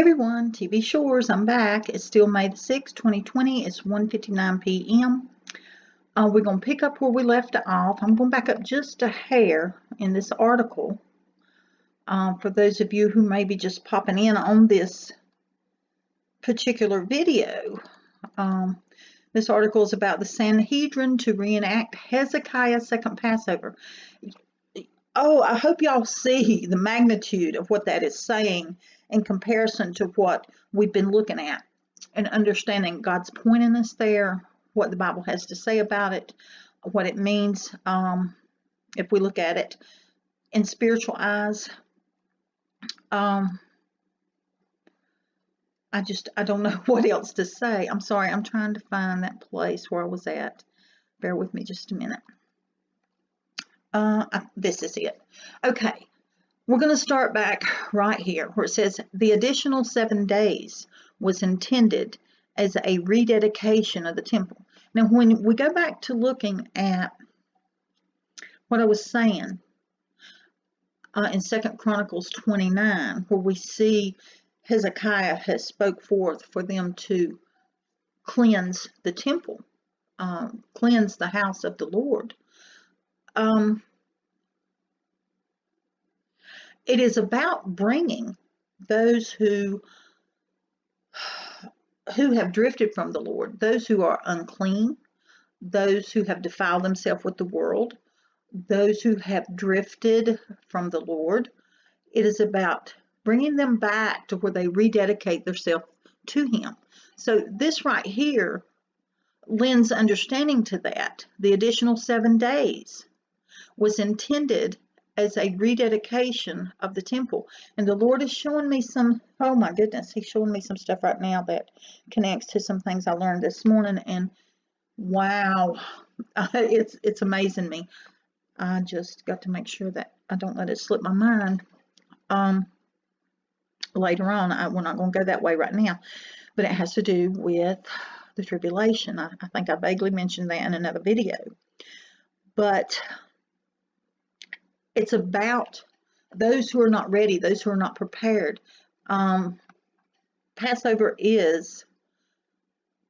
everyone, TV Shores, I'm back. It's still May the 6th, 2020. It's 1:59 p.m. We're going to pick up where we left off. I'm going back up just a hair in this article. For those of you who may be just popping in on this particular video, this article is about the Sanhedrin to reenact Hezekiah's second Passover. Oh, I hope y'all see the magnitude of what that is saying in comparison to what we've been looking at and understanding God's pointing us there, what the Bible has to say about it, what it means if we look at it in spiritual eyes. I don't know what else to say. I'm sorry, I'm trying to find that place where I was at. Bear with me just a minute. This is it. Okay, we're going to start back right here where it says the additional 7 days was intended as a rededication of the temple. Now, when we go back to looking at what I was saying in 2 Chronicles 29, where we see Hezekiah has spoke forth for them to cleanse the temple, cleanse the house of the Lord. It is about bringing those who have drifted from the Lord, those who are unclean, those who have defiled themselves with the world, those who have drifted from the Lord. It is about bringing them back to where they rededicate themselves to Him. So this right here lends understanding to that. The additional 7 days was intended as a rededication of the temple. And the Lord is showing me some, oh my goodness, He's showing me some stuff right now that connects to some things I learned this morning. And wow, it's amazing me. I just got to make sure that I don't let it slip my mind. Later on, we're not going to go that way right now, but it has to do with the tribulation. I think I vaguely mentioned that in another video. But it's about those who are not ready, those who are not prepared. Passover is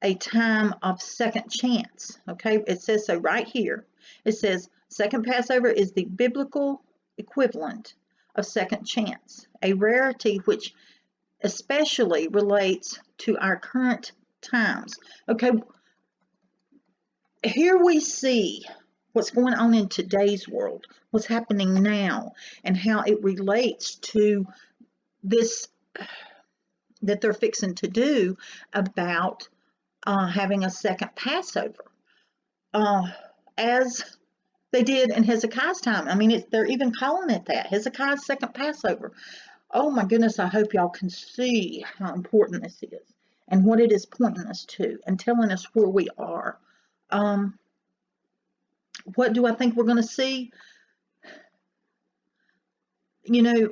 a time of second chance. Okay, it says so right here. It says second Passover is the biblical equivalent of second chance, a rarity which especially relates to our current times. Okay, here we see what's going on in today's world, what's happening now, and how it relates to this that they're fixing to do about having a second Passover, as they did in Hezekiah's time. I mean, they're even calling it that, Hezekiah's second Passover. Oh my goodness, I hope y'all can see how important this is and what it is pointing us to and telling us where we are. What do I think we're going to see? You know,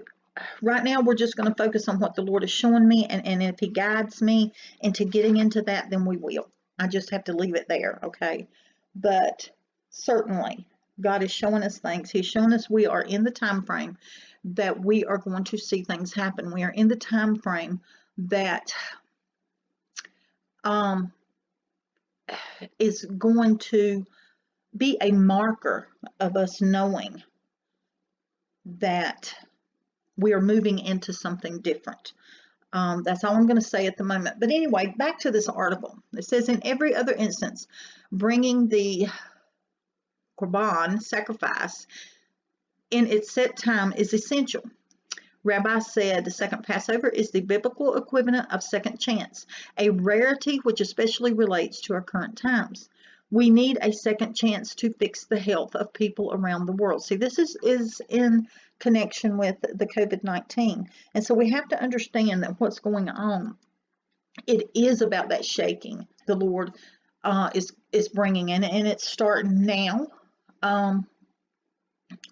right now we're just going to focus on what the Lord is showing me, and if He guides me into getting into that, then we will. I just have to leave it there, okay? But certainly, God is showing us things. He's showing us we are in the time frame that we are going to see things happen. We are in the time frame that is going to be a marker of us knowing that we are moving into something different. That's all I'm going to say at the moment. But anyway, back to this article. It says, in every other instance, bringing the Korban sacrifice in its set time is essential. Rabbi said the second Passover is the biblical equivalent of second chance, a rarity which especially relates to our current times. We need a second chance to fix the health of people around the world. See, this is in connection with the COVID-19. And so we have to understand that what's going on, it is about that shaking the Lord is bringing in, and it's starting now.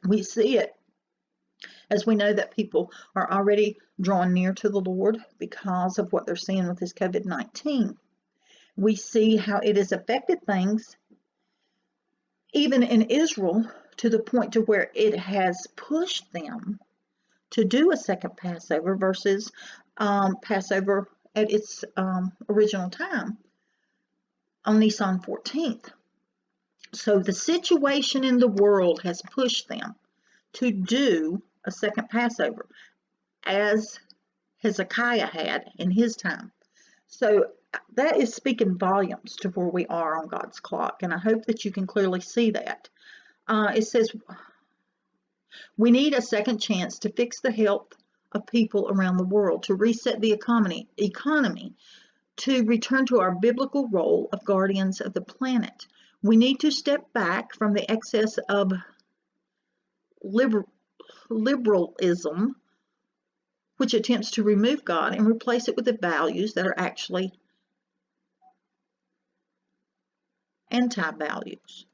We see it as we know that people are already drawing near to the Lord because of what they're seeing with this COVID-19. We see how it has affected things even in Israel to the point to where it has pushed them to do a second Passover versus Passover at its original time on Nisan 14th. So the situation in the world has pushed them to do a second Passover, as Hezekiah had in his time. So that is speaking volumes to where we are on God's clock, and I hope that you can clearly see that. It says we need a second chance to fix the health of people around the world, to reset the economy, to return to our biblical role of guardians of the planet. We need to step back from the excess of liberalism, which attempts to remove God, and replace it with the values that are actually anti-values.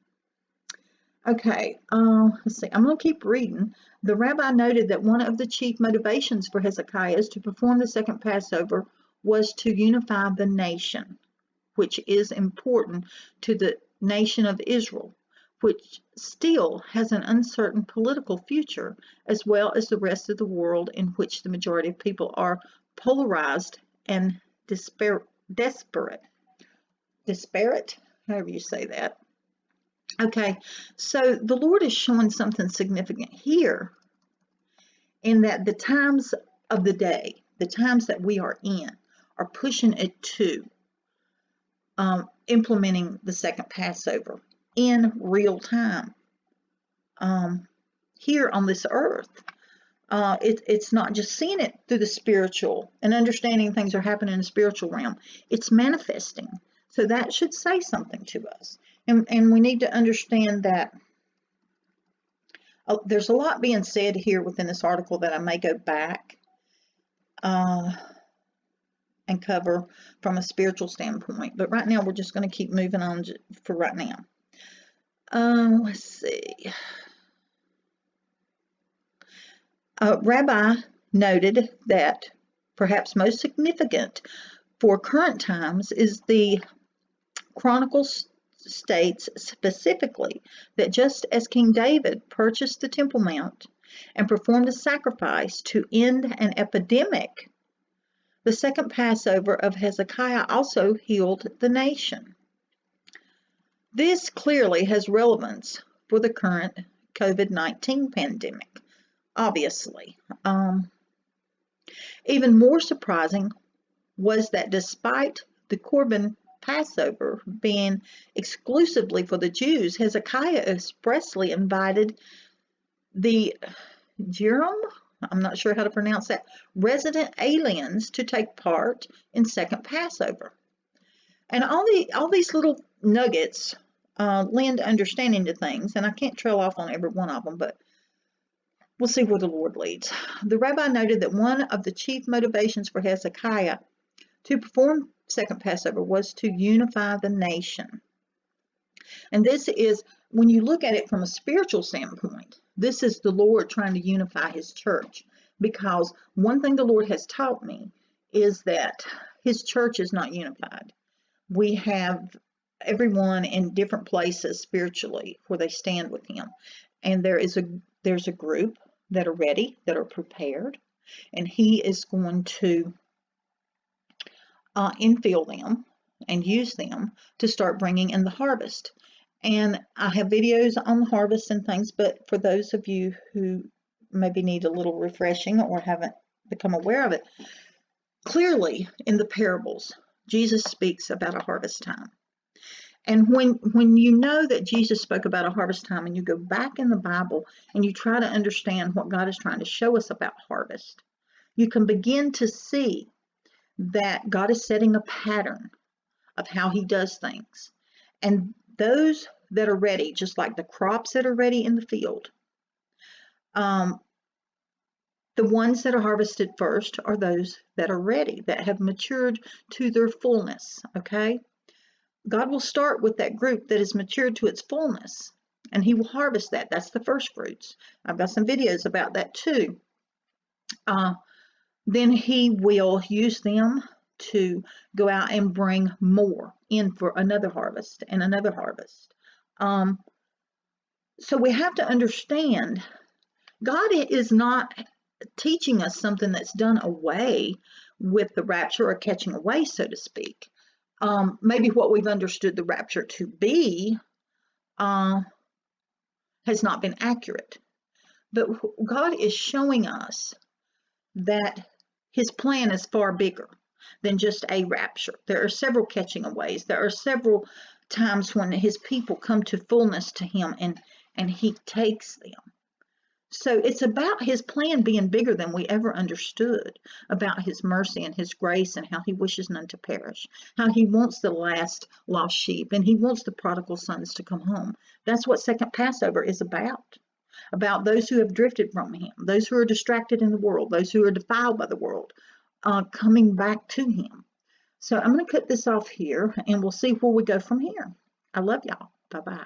Okay, let's see. I'm going to keep reading. The rabbi noted that one of the chief motivations for Hezekiah to perform the second Passover was to unify the nation, which is important to the nation of Israel, which still has an uncertain political future, as well as the rest of the world, in which the majority of people are polarized and disparate, however you say that. Okay, so the Lord is showing something significant here, in that the times of the day, the times that we are in, are pushing it to implementing the second Passover in real time here on this earth. It's not just seeing it through the spiritual and understanding things are happening in the spiritual realm. It's manifesting. So that should say something to us. And we need to understand that there's a lot being said here within this article that I may go back and cover from a spiritual standpoint. But right now, we're just going to keep moving on for right now. Let's see. Rabbi noted that perhaps most significant for current times is the Chronicles states specifically that just as King David purchased the Temple Mount and performed a sacrifice to end an epidemic, the second Passover of Hezekiah also healed the nation. This clearly has relevance for the current COVID-19 pandemic, obviously. Even more surprising was that despite the Corban Passover being exclusively for the Jews, Hezekiah expressly invited the Jerem, I'm not sure how to pronounce that, resident aliens to take part in second Passover. And all these little nuggets lend understanding to things, and I can't trail off on every one of them, but we'll see where the Lord leads. The rabbi noted that one of the chief motivations for Hezekiah to perform second Passover was to unify the nation. And this is, when you look at it from a spiritual standpoint, this is the Lord trying to unify his church. Because one thing the Lord has taught me is that his church is not unified. We have everyone in different places spiritually where they stand with him. And there's a group that are ready, that are prepared, and he is going to infill them and use them to start bringing in the harvest. And I have videos on the harvest and things, but for those of you who maybe need a little refreshing or haven't become aware of it, clearly in the parables, Jesus speaks about a harvest time. And when you know that Jesus spoke about a harvest time, and you go back in the Bible and you try to understand what God is trying to show us about harvest, you can begin to see that God is setting a pattern of how he does things. And those that are ready, just like the crops that are ready in the field, the ones that are harvested first are those that are ready, that have matured to their fullness, okay? God will start with that group that is matured to its fullness, and he will harvest that. That's the first fruits. I've got some videos about that too. Then he will use them to go out and bring more in for another harvest and another harvest. So we have to understand God is not teaching us something that's done away with the rapture or catching away, so to speak. Maybe what we've understood the rapture to be has not been accurate. But God is showing us that his plan is far bigger than just a rapture. There are several catching aways. There are several times when his people come to fullness to him and he takes them. So it's about his plan being bigger than we ever understood, about his mercy and his grace and how he wishes none to perish, how he wants the last lost sheep and he wants the prodigal sons to come home. That's what Second Passover is about those who have drifted from him, those who are distracted in the world, those who are defiled by the world, coming back to him. So I'm going to cut this off here and we'll see where we go from here. I love y'all. Bye-bye.